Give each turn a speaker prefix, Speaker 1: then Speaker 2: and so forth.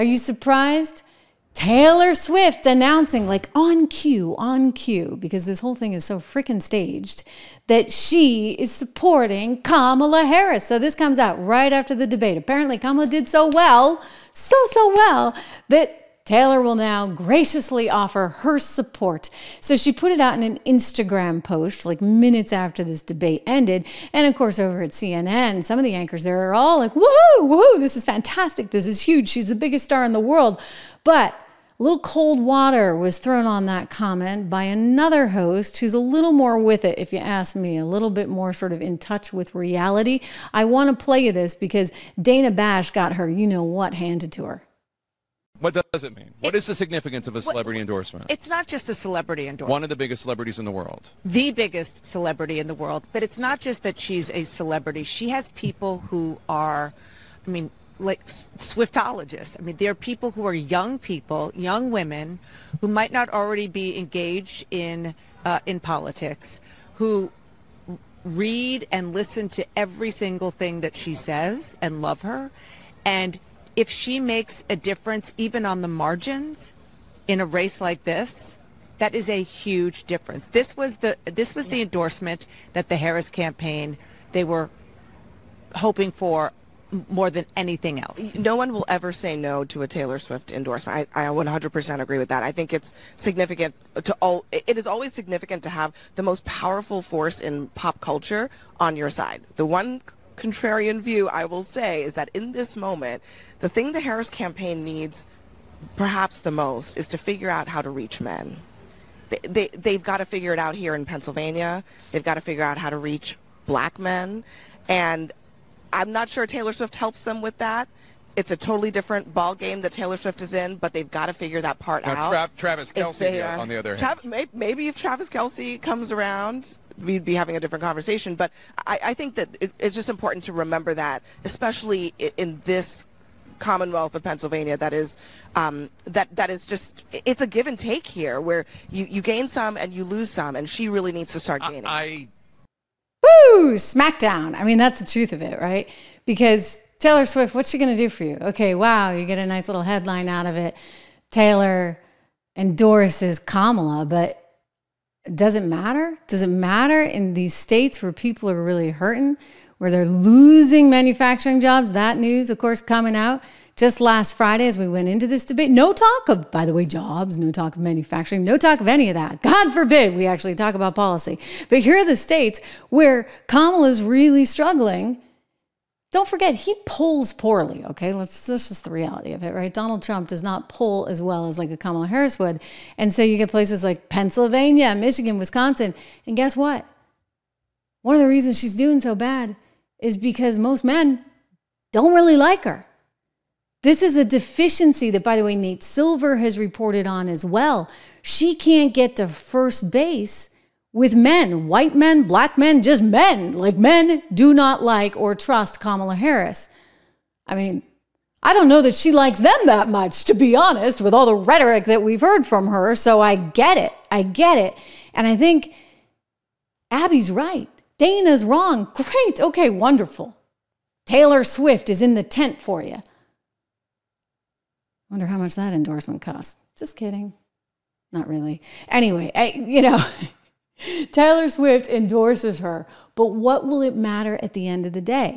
Speaker 1: Are you surprised? Taylor Swift announcing, like on cue, because this whole thing is so freaking staged, that she is supporting Kamala Harris. So this comes out right after the debate. Apparently Kamala did so well, so well, that Taylor will now graciously offer her support. So she put it out in an Instagram post like minutes after this debate ended. And of course, over at CNN, some of the anchors there are all like, woohoo, woohoo, this is fantastic. This is huge. She's the biggest star in the world. But a little cold water was thrown on that comment by another host who's a little more with it, if you ask me, a little bit more sort of in touch with reality. I want to play you this because Dana Bash got her you-know-what handed to her.
Speaker 2: What does it mean? What is the significance of a celebrity endorsement?
Speaker 3: It's not just a celebrity endorsement.
Speaker 2: One of the biggest celebrities in the world.
Speaker 3: The biggest celebrity in the world. But it's not just that she's a celebrity. She has people who are, like Swiftologists. There are people who are young people, young women, who might not already be engaged in politics, who read and listen to every single thing that she says and love her. And if she makes a difference, even on the margins, in a race like this, that is a huge difference. This was the endorsement that the Harris campaign, they were hoping for more than anything else.
Speaker 4: No one will ever say no to a Taylor Swift endorsement. I 100% agree with that. I think it's significant to all. It is always significant to have the most powerful force in pop culture on your side. The one contrarian view I will say is that in this moment, the thing the Harris campaign needs perhaps the most is to figure out how to reach men. They've got to figure it out here in Pennsylvania. They've got to figure out how to reach black men. And I'm not sure Taylor Swift helps them with that. It's a totally different ball game that Taylor Swift is in, but they've got to figure that part out.
Speaker 2: Travis Kelce, on the other hand.
Speaker 4: Maybe if Travis Kelce comes around, we'd be having a different conversation. But I think that it's just important to remember that, especially in this Commonwealth of Pennsylvania, that is just, it's a give and take here, where you gain some and you lose some, and she really needs to start gaining.
Speaker 1: Woo! Smackdown. That's the truth of it, right? Because Taylor Swift, what's she going to do for you? Okay, wow, you get a nice little headline out of it. Taylor endorses Kamala, but does it matter? Does it matter in these states where people are really hurting, where they're losing manufacturing jobs? That news, of course, coming out just last Friday as we went into this debate. No talk of, by the way, jobs, no talk of manufacturing, no talk of any of that. God forbid we actually talk about policy. But here are the states where Kamala's really struggling. Don't forget, he polls poorly, okay? This is the reality of it, right? Donald Trump does not poll as well as like a Kamala Harris would. And so you get places like Pennsylvania, Michigan, Wisconsin. And guess what? One of the reasons she's doing so bad is because most men don't really like her. This is a deficiency that, by the way, Nate Silver has reported on as well. She can't get to first base with men, white men, black men, just men. Like, men do not like or trust Kamala Harris. I don't know that she likes them that much, to be honest, with all the rhetoric that we've heard from her. So I get it. And I think Abby's right. Dana's wrong. Great. Okay, wonderful. Taylor Swift is in the tent for you. Wonder how much that endorsement costs. Just kidding. Not really. Anyway, Taylor Swift endorses her, but what will it matter at the end of the day?